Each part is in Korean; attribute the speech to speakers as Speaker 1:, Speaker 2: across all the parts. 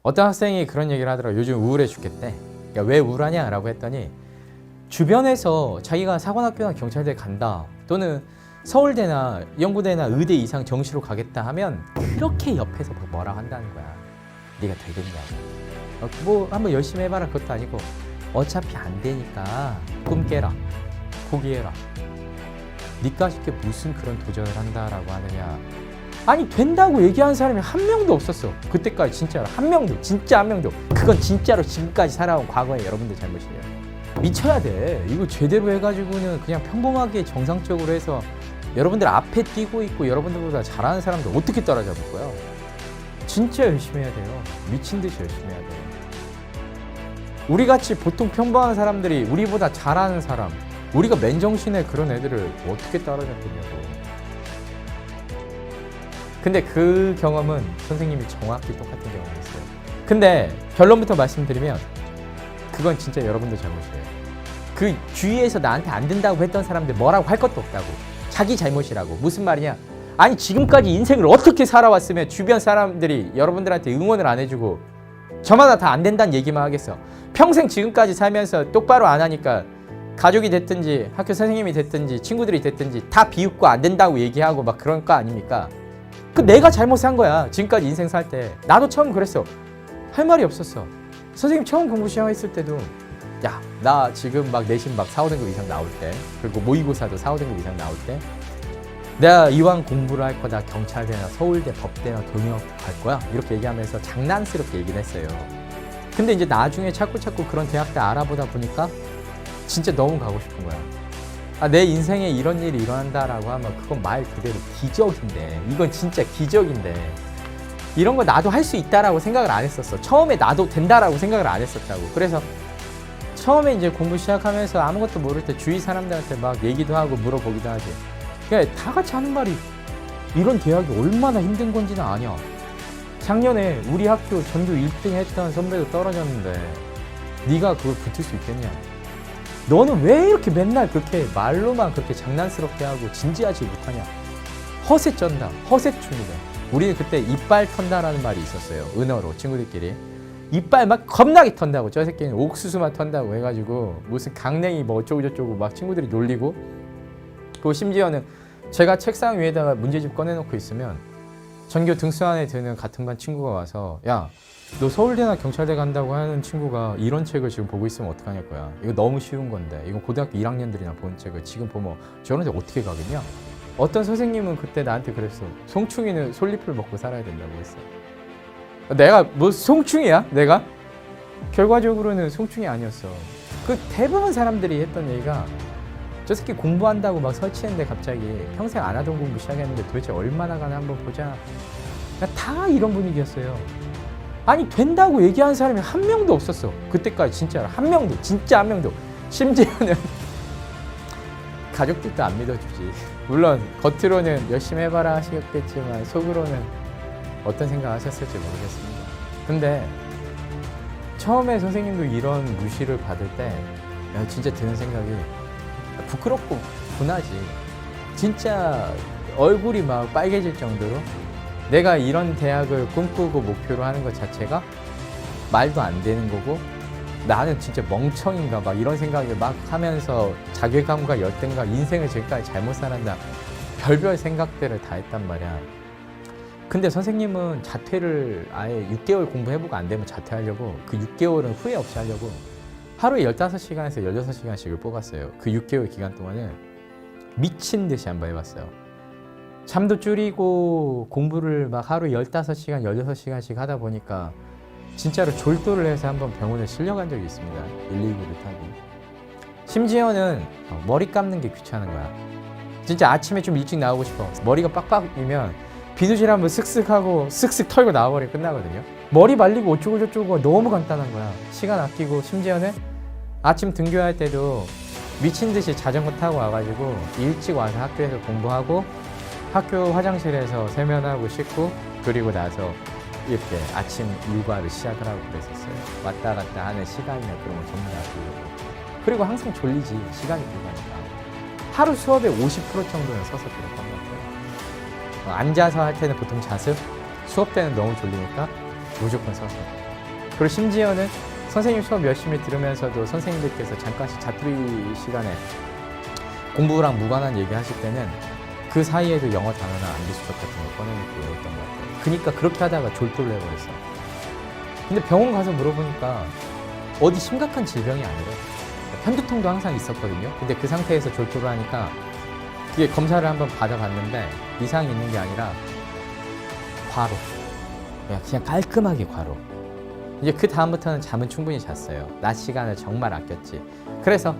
Speaker 1: 어떤 학생이 그런 얘기를 하더라고요. 요즘 우울해 죽겠대. 그러니까 왜 우울하냐 라고 했더니 주변에서 자기가 사관학교나 경찰대 간다 또는 서울대나 연구대나 의대 이상 정시로 가겠다 하면 그렇게 옆에서 뭐라 한다는 거야. 네가 되겠냐고. 뭐 한번 열심히 해봐라 그것도 아니고 어차피 안 되니까 꿈 깨라. 포기해라. 니까짓 게 무슨 그런 도전을 한다라고 하느냐. 아니 된다고 얘기하는 사람이 한 명도 없었어. 그때까지 진짜로 한 명도. 진짜 한 명도. 그건 진짜로 지금까지 살아온 과거의 여러분들 잘못이에요. 미쳐야 돼. 이거 제대로 해가지고는 그냥 평범하게 정상적으로 해서 여러분들 앞에 뛰고 있고 여러분들보다 잘하는 사람들 어떻게 따라잡을 거야? 진짜 열심히 해야 돼요. 미친 듯이 열심히 해야 돼요. 우리같이 보통 평범한 사람들이 우리보다 잘하는 사람, 우리가 맨정신에 그런 애들을 어떻게 따라잡겠냐고. 근데 그 경험은 선생님이 정확히 똑같은 경험이었어요. 근데 결론부터 말씀드리면 그건 진짜 여러분들 잘못이에요. 그 주위에서 나한테 안 된다고 했던 사람들 뭐라고 할 것도 없다고. 자기 잘못이라고. 무슨 말이냐? 아니 지금까지 인생을 어떻게 살아왔으면 주변 사람들이 여러분들한테 응원을 안 해주고 저마다 다 안 된다는 얘기만 하겠어. 평생 지금까지 살면서 똑바로 안 하니까 가족이 됐든지 학교 선생님이 됐든지 친구들이 됐든지 다 비웃고 안 된다고 얘기하고 막 그런 거 아닙니까? 그 내가 잘못한 거야. 지금까지 인생 살 때. 나도 처음 그랬어. 할 말이 없었어. 선생님 처음 공부 시작했을 때도 야, 나 지금 막 내신 막 4, 5등급 이상 나올 때 그리고 모의고사도 4, 5등급 이상 나올 때 내가 이왕 공부를 할 거다 경찰대나 서울대, 법대나 경영학교 갈 거야 이렇게 얘기하면서 장난스럽게 얘기를 했어요. 근데 이제 나중에 자꾸 그런 대학들 알아보다 보니까 진짜 너무 가고 싶은 거야. 아, 내 인생에 이런 일이 일어난다라고 하면 그건 말 그대로 기적인데 이건 진짜 기적인데 이런 거 나도 할 수 있다라고 생각을 안 했었어. 처음에 나도 된다라고 생각을 안 했었다고. 그래서 처음에 이제 공부 시작하면서 아무것도 모를 때 주위 사람들한테 막 얘기도 하고 물어보기도 하지. 그러니까 다 같이 하는 말이 이런 대학이 얼마나 힘든 건지는 아냐. 작년에 우리 학교 전교 1등 했던 선배도 떨어졌는데 네가 그걸 붙을 수 있겠냐. 너는 왜 이렇게 맨날 그렇게 말로만 그렇게 장난스럽게 하고 진지하지 못하냐. 허세 쩐다. 허세충이다. 우리는 그때 이빨 턴다라는 말이 있었어요. 은어로 친구들끼리. 이빨 막 겁나게 턴다고. 저 새끼는 옥수수만 턴다고 해가지고 무슨 강냉이 뭐 어쩌고저쩌고 막 친구들이 놀리고. 그리고 심지어는 제가 책상 위에다가 문제집 꺼내놓고 있으면 전교 등수안에 드는 같은 반 친구가 와서 야, 너 서울대나 경찰대 간다고 하는 친구가 이런 책을 지금 보고 있으면 어떡하냐 거야. 이거 너무 쉬운 건데 이건 고등학교 1학년들이나 본 책을 지금 보면 저런 데 어떻게 가겠냐. 어떤 선생님은 그때 나한테 그랬어. 송충이는 솔잎을 먹고 살아야 된다고 했어. 내가 뭐 송충이야? 내가? 결과적으로는 송충이 아니었어. 그 대부분 사람들이 했던 얘기가 저 새끼 공부한다고 막 설치했는데 갑자기 평생 안 하던 공부 시작했는데 도대체 얼마나 가나 한번 보자. 다 이런 분위기였어요. 아니 된다고 얘기하는 사람이 한 명도 없었어. 그때까지 진짜로 한 명도. 진짜 한 명도. 심지어는 가족들도 안 믿어주지. 물론 겉으로는 열심히 해봐라 하시겠지만 속으로는 어떤 생각 하셨을지 모르겠습니다. 근데 처음에 선생님도 이런 무시를 받을 때 진짜 드는 생각이 부끄럽고 분하지. 진짜 얼굴이 막 빨개질 정도로 내가 이런 대학을 꿈꾸고 목표로 하는 것 자체가 말도 안 되는 거고 나는 진짜 멍청인가 막 이런 생각을 막 하면서 자괴감과 열등감, 인생을 지금까지 잘못 살았나 별별 생각들을 다 했단 말이야. 근데 선생님은 자퇴를 아예 6개월 공부해보고 안 되면 자퇴하려고 그 6개월은 후회 없이 하려고 하루에 15시간에서 16시간씩을 뽑았어요. 그 6개월 기간 동안은 미친 듯이 한번 해봤어요. 잠도 줄이고 공부를 막 하루에 15시간, 16시간씩 하다 보니까 진짜로 졸도를 해서 한번 병원에 실려간 적이 있습니다. 119를 타고. 심지어는 머리 감는 게 귀찮은 거야. 진짜 아침에 좀 일찍 나오고 싶어. 머리가 빡빡이면 비누질 한번 쓱쓱 하고 쓱쓱 털고 나와버리면 끝나거든요. 머리 말리고 어쩌고저쩌고 너무 간단한 거야. 시간 아끼고 심지어는 아침 등교할 때도 미친 듯이 자전거 타고 와가지고 일찍 와서 학교에서 공부하고 학교 화장실에서 세면하고 씻고 그리고 나서 이렇게 아침 일과를 시작을 하고 그랬었어요. 왔다 갔다 하는 시간이나 그런 거 전부 다 보려고. 그리고 항상 졸리지. 시간이 불가니까. 하루 수업의 50% 정도는 서서 기록한 것 같아요. 앉아서 할 때는 보통 자습, 수업 때는 너무 졸리니까 무조건 서서. 그리고 심지어는 선생님 수업 열심히 들으면서도 선생님들께서 잠깐씩 자투리 시간에 공부랑 무관한 얘기 하실 때는 그 사이에도 영어 단어나 암기수법 같은 거 꺼내놓고 외웠던 것 같아요. 그러니까 그렇게 하다가 졸도를 해버렸어. 근데 병원 가서 물어보니까 어디 심각한 질병이 아니래. 편두통도 항상 있었거든요. 근데 그 상태에서 졸도를 하니까 그게 검사를 한번 받아봤는데 이상이 있는 게 아니라 과로. 그냥 깔끔하게 과로. 이제 그 다음부터는 잠은 충분히 잤어요. 낮 시간을 정말 아꼈지. 그래서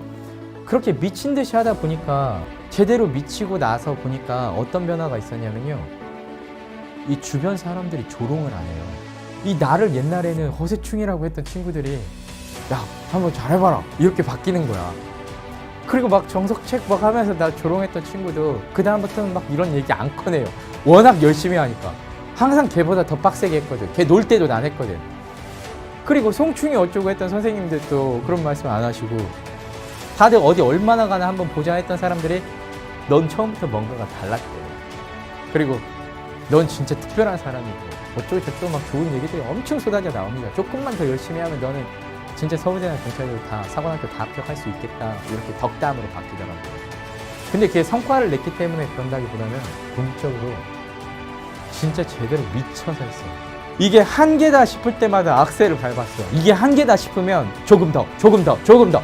Speaker 1: 그렇게 미친 듯이 하다 보니까 제대로 미치고 나서 보니까 어떤 변화가 있었냐면요. 이 주변 사람들이 조롱을 안 해요. 이 나를 옛날에는 허세충이라고 했던 친구들이 야, 한번 잘해봐라. 이렇게 바뀌는 거야. 그리고 막 정석책 막 하면서 나 조롱했던 친구도 그 다음부터는 막 이런 얘기 안 꺼내요. 워낙 열심히 하니까. 항상 걔보다 더 빡세게 했거든. 걔 놀 때도 난 했거든. 그리고 송충이 어쩌고 했던 선생님들도 그런 말씀 안 하시고 다들 어디 얼마나 가나 한번 보자 했던 사람들이 넌 처음부터 뭔가가 달랐대. 그리고 넌 진짜 특별한 사람이고 어쩌고 저쩌고 막 좋은 얘기들이 엄청 쏟아져 나옵니다. 조금만 더 열심히 하면 너는 진짜 서울대나 경찰대로 다 사관학교 다 합격할 수 있겠다. 이렇게 덕담으로 바뀌더라고요. 근데 그게 성과를 냈기 때문에 그런다기보다는 본질적으로 진짜 제대로 미쳐서 했어요. 이게 한계다 싶을 때마다 악셀을 밟았어. 이게 한계다 싶으면 조금 더, 조금 더, 조금 더.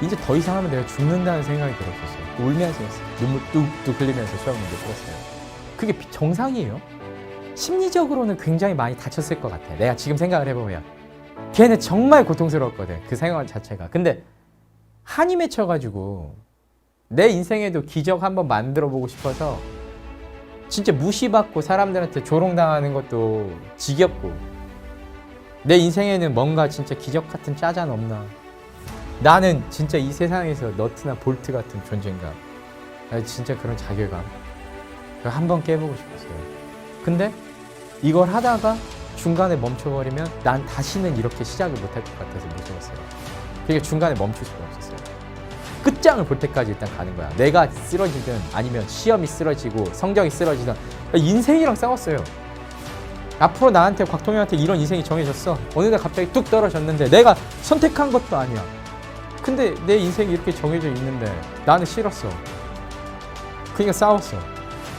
Speaker 1: 이제 더 이상 하면 내가 죽는다는 생각이 들었었어요. 울면서 했어요. 눈물 뚝뚝 흘리면서 수학 문제 풀었어요. 그게 정상이에요. 심리적으로는 굉장히 많이 다쳤을 것 같아. 내가 지금 생각을 해보면. 걔는 정말 고통스러웠거든. 그 생활 자체가. 근데 한이 맺혀가지고 내 인생에도 기적 한번 만들어보고 싶어서 진짜 무시받고 사람들한테 조롱당하는 것도 지겹고 내 인생에는 뭔가 진짜 기적 같은 짜잔 없나. 나는 진짜 이 세상에서 너트나 볼트 같은 존재인가. 진짜 그런 자괴감. 한번 깨보고 싶었어요. 근데 이걸 하다가 중간에 멈춰버리면 난 다시는 이렇게 시작을 못할 것 같아서 무서웠어요. 그러니까 중간에 멈출 수가 없었어요. 끝장을 볼 때까지 일단 가는 거야. 내가 쓰러지든 아니면 시험이 쓰러지고 성적이 쓰러지든 인생이랑 싸웠어요. 앞으로 나한테 곽통현한테 이런 인생이 정해졌어. 어느 날 갑자기 뚝 떨어졌는데 내가 선택한 것도 아니야. 근데 내 인생이 이렇게 정해져 있는데 나는 싫었어. 그러니까 싸웠어.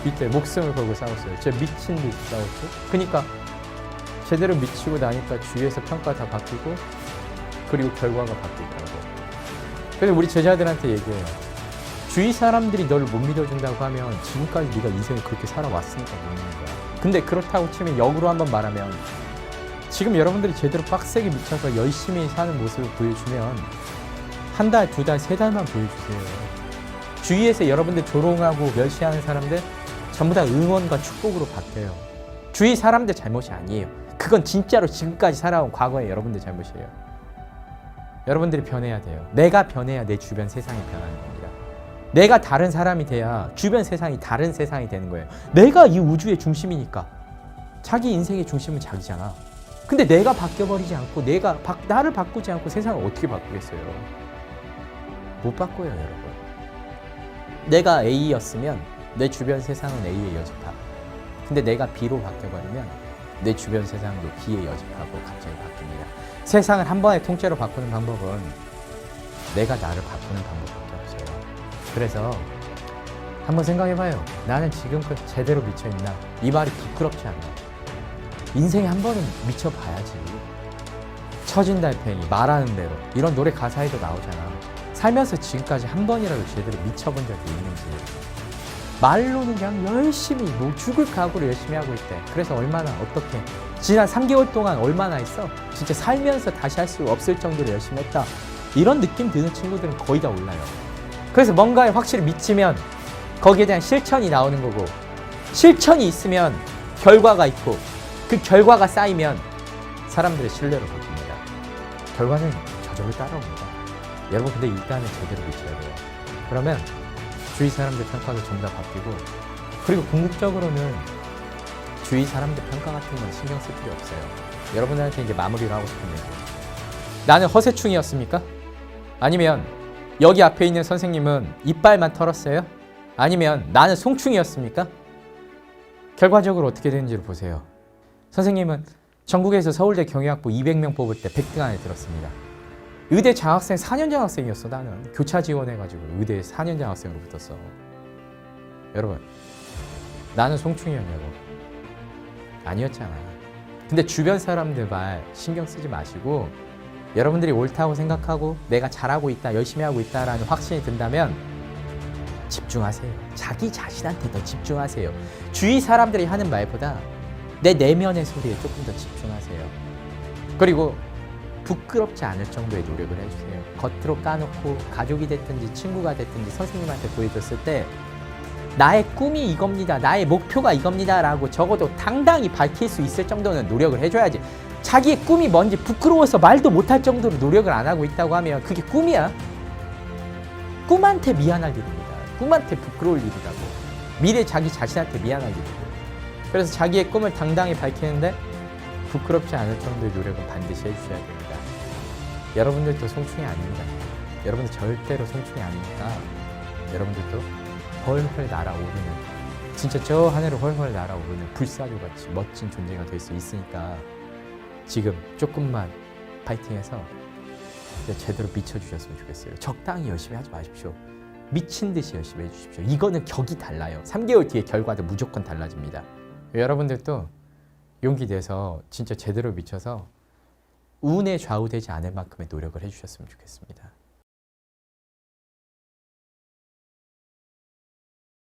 Speaker 1: 이때 목숨을 걸고 싸웠어요. 진짜 미친 듯이 싸웠죠. 그러니까 제대로 미치고 나니까 주위에서 평가 다 바뀌고 그리고 결과가 바뀌더라고. 그래서 우리 제자들한테 얘기해요. 주위 사람들이 너를 못 믿어준다고 하면 지금까지 네가 인생을 그렇게 살아왔으니까 못 믿는 거야. 근데 그렇다고 치면 역으로 한번 말하면 지금 여러분들이 제대로 빡세게 미쳐서 열심히 사는 모습을 보여주면 한 달, 두 달, 세 달만 보여주세요. 주위에서 여러분들 조롱하고 멸시하는 사람들 전부 다 응원과 축복으로 바뀌어요. 주위 사람들 잘못이 아니에요. 그건 진짜로 지금까지 살아온 과거의 여러분들 잘못이에요. 여러분들이 변해야 돼요. 내가 변해야 내 주변 세상이 변하는 겁니다. 내가 다른 사람이 돼야 주변 세상이 다른 세상이 되는 거예요. 내가 이 우주의 중심이니까. 자기 인생의 중심은 자기잖아. 근데 내가 바뀌어버리지 않고 나를 바꾸지 않고 세상을 어떻게 바꾸겠어요? 못 바꿔요, 여러분. 내가 A였으면 내 주변 세상은 A의 여집합. 근데 내가 B로 바뀌어버리면 내 주변 세상도 B의 여집합으로 갑자기 바뀝니다. 세상을 한 번에 통째로 바꾸는 방법은 내가 나를 바꾸는 방법밖에 없어요. 그래서 한번 생각해봐요. 나는 지금껏 제대로 미쳐있나? 이 말이 부끄럽지 않나? 인생에 한 번은 미쳐봐야지. 처진 달팽이, 말하는 대로 이런 노래 가사에도 나오잖아. 살면서 지금까지 한 번이라도 제대로 미쳐본 적이 있는지. 말로는 그냥 열심히 죽을 각오로 열심히 하고 있대. 그래서 얼마나 어떻게 지난 3개월 동안 얼마나 했어? 진짜 살면서 다시 할 수 없을 정도로 열심히 했다. 이런 느낌 드는 친구들은 거의 다 올라요. 그래서 뭔가에 확실히 미치면 거기에 대한 실천이 나오는 거고 실천이 있으면 결과가 있고 그 결과가 쌓이면 사람들의 신뢰로 바뀝니다. 결과는 저절로 따라옵니다. 여러분 근데 일단은 제대로 미쳐야 돼요. 그러면 주위 사람들 평가도 전부 다 바뀌고 그리고 궁극적으로는 주위 사람들 평가 같은 건 신경 쓸 필요 없어요. 여러분들한테 이제 마무리를 하고 싶은 얘기. 나는 허세충이었습니까? 아니면 여기 앞에 있는 선생님은 이빨만 털었어요? 아니면 나는 송충이었습니까? 결과적으로 어떻게 되는지를 보세요. 선생님은 전국에서 서울대 경영학부 200명 뽑을 때 100등 안에 들었습니다. 의대 장학생 4년 장학생이었어. 나는 교차 지원해가지고 의대 4년 장학생으로 붙었어. 여러분, 나는 송충이었냐고? 아니었잖아. 근데 주변 사람들 말 신경 쓰지 마시고 여러분들이 옳다고 생각하고 내가 잘하고 있다, 열심히 하고 있다라는 확신이 든다면 집중하세요. 자기 자신한테 더 집중하세요. 주위 사람들이 하는 말보다 내 내면의 소리에 조금 더 집중하세요. 그리고 부끄럽지 않을 정도의 노력을 해주세요. 겉으로 까놓고 가족이 됐든지 친구가 됐든지 선생님한테 보여줬을 때 나의 꿈이 이겁니다. 나의 목표가 이겁니다. 라고 적어도 당당히 밝힐 수 있을 정도는 노력을 해줘야지. 자기의 꿈이 뭔지 부끄러워서 말도 못할 정도로 노력을 안 하고 있다고 하면 그게 꿈이야. 꿈한테 미안할 일입니다. 꿈한테 부끄러울 일이라고. 미래 자기 자신한테 미안할 일이고. 그래서 자기의 꿈을 당당히 밝히는데 부끄럽지 않을 정도의 노력은 반드시 해주셔야 됩니다. 여러분들도 송충이 아닙니다. 여러분들 절대로 송충이 아니니까 여러분들도 헐헐 날아오르는, 진짜 저 하늘을 헐헐 날아오르는 불사조같이 멋진 존재가 될 수 있으니까 지금 조금만 파이팅해서 제대로 미쳐주셨으면 좋겠어요. 적당히 열심히 하지 마십시오. 미친 듯이 열심히 해주십시오. 이거는 격이 달라요. 3개월 뒤에 결과도 무조건 달라집니다. 여러분들도 용기 내서 진짜 제대로 미쳐서 운에 좌우되지 않을 만큼의 노력을 해주셨으면 좋겠습니다.